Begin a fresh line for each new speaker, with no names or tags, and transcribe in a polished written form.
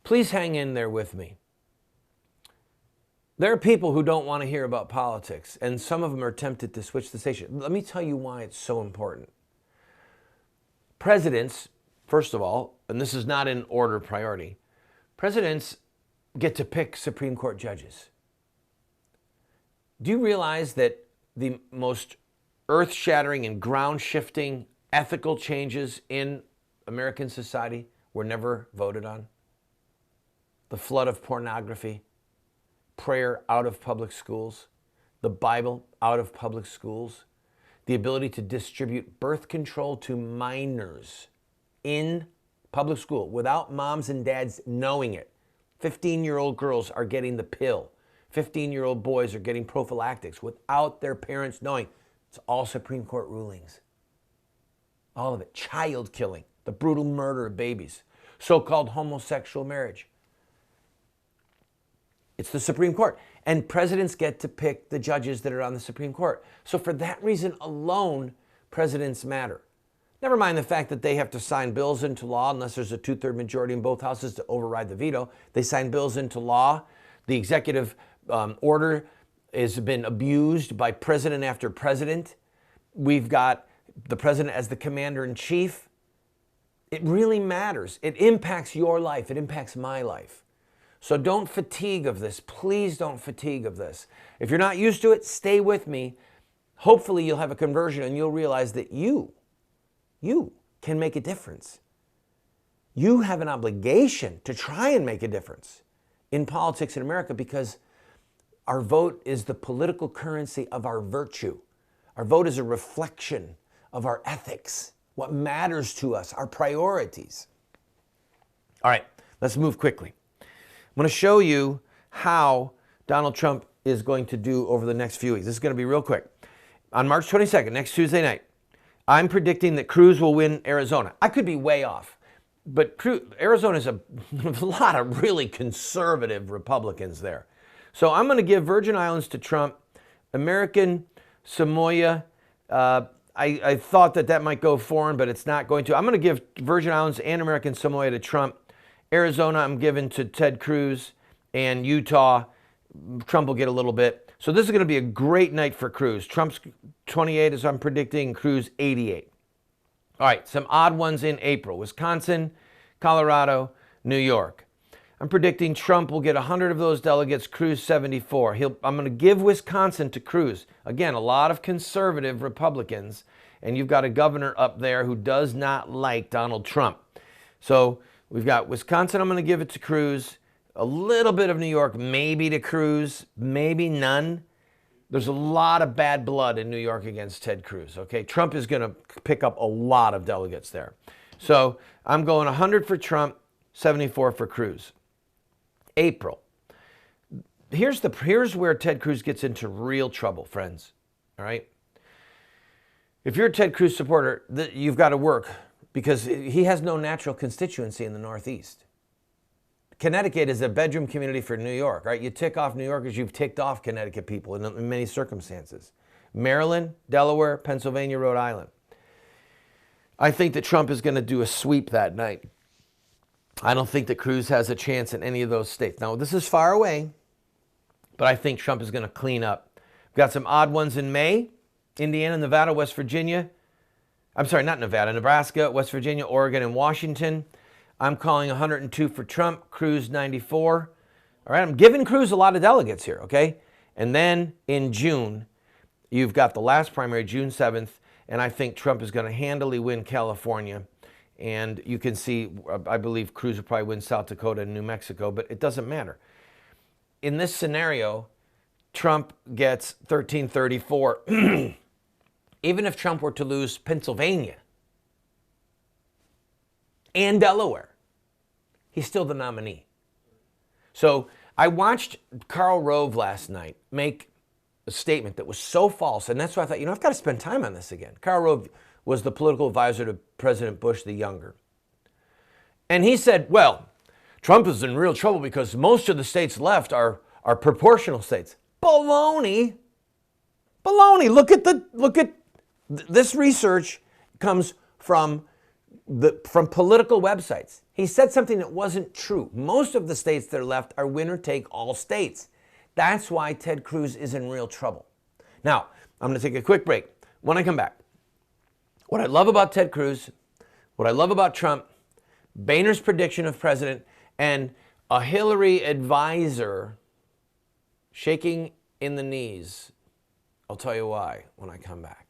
Please hang in there with me. There are people who don't want to hear about politics, and some of them are tempted to switch the station. Let me tell you why it's so important. Presidents, first of all, and this is not in order of priority, presidents get to pick Supreme Court judges. Do you realize that the most earth-shattering and ground-shifting ethical changes in American society were never voted on? The flood of pornography, prayer out of public schools, the Bible out of public schools, the ability to distribute birth control to minors in public school without moms and dads knowing it. 15-year-old girls are getting the pill. 15-year-old boys are getting prophylactics without their parents knowing. It's all Supreme Court rulings. All of it. Child killing, the brutal murder of babies, so-called homosexual marriage. It's the Supreme Court. And presidents get to pick the judges that are on the Supreme Court. So for that reason alone, presidents matter. Never mind the fact that they have to sign bills into law unless there's a 2/3 majority in both houses to override the veto. They sign bills into law. The executive order has been abused by president after president. We've got the president as the commander-in-chief. It really matters. It impacts your life. It impacts my life. So don't fatigue of this. Please don't fatigue of this. If you're not used to it, stay with me. Hopefully you'll have a conversion and you'll realize that you can make a difference. You have an obligation to try and make a difference in politics in America because our vote is the political currency of our virtue. Our vote is a reflection of our ethics, what matters to us, our priorities. All right, let's move quickly. I'm going to show you how Donald Trump is going to do over the next few weeks. This is going to be real quick. On March 22nd, next Tuesday night, I'm predicting that Cruz will win Arizona. I could be way off, but Arizona is a lot of really conservative Republicans there. So I'm going to give Virgin Islands to Trump, American Samoa. I thought that might go foreign, but it's not going to. I'm going to give Virgin Islands and American Samoa to Trump. Arizona, I'm giving to Ted Cruz, and Utah, Trump will get a little bit. So this is going to be a great night for Cruz. Trump's 28, as I'm predicting, Cruz 88. All right, some odd ones in April. Wisconsin, Colorado, New York. I'm predicting Trump will get 100 of those delegates, Cruz 74. I'm going to give Wisconsin to Cruz. Again, a lot of conservative Republicans, and you've got a governor up there who does not like Donald Trump. So we've got Wisconsin, I'm going to give it to Cruz. A little bit of New York, maybe to Cruz, maybe none. There's a lot of bad blood in New York against Ted Cruz, okay? Trump is going to pick up a lot of delegates there. So I'm going 100 for Trump, 74 for Cruz. April. Here's where Ted Cruz gets into real trouble, friends, all right? If you're a Ted Cruz supporter, you've got to work because he has no natural constituency in the Northeast. Connecticut is a bedroom community for New York, right? You tick off New Yorkers, you've ticked off Connecticut people in many circumstances. Maryland, Delaware, Pennsylvania, Rhode Island. I think that Trump is going to do a sweep that night. I don't think that Cruz has a chance in any of those states. Now, this is far away, but I think Trump is going to clean up. We've got some odd ones in May. Indiana, Nevada, West Virginia. I'm sorry, not Nevada, Nebraska, West Virginia, Oregon, and Washington. I'm calling 102 for Trump, Cruz 94. All right, I'm giving Cruz a lot of delegates here, okay? And then in June, you've got the last primary, June 7th, and I think Trump is going to handily win California. And you can see, I believe Cruz will probably win South Dakota and New Mexico, but it doesn't matter. In this scenario, Trump gets 1334. Even if Trump were to lose Pennsylvania and Delaware, he's still the nominee. So I watched Karl Rove last night make a statement that was so false, and that's why I thought, I've got to spend time on this again. Karl Rove was the political advisor to President Bush the Younger. And he said, well, Trump is in real trouble because most of the states left are proportional states. Baloney. Baloney. Look at this research comes from from political websites. He said something that wasn't true. Most of the states that are left are winner-take-all states. That's why Ted Cruz is in real trouble. Now, I'm going to take a quick break. When I come back, what I love about Ted Cruz, what I love about Trump, Boehner's prediction of president, and a Hillary advisor shaking in the knees. I'll tell you why when I come back.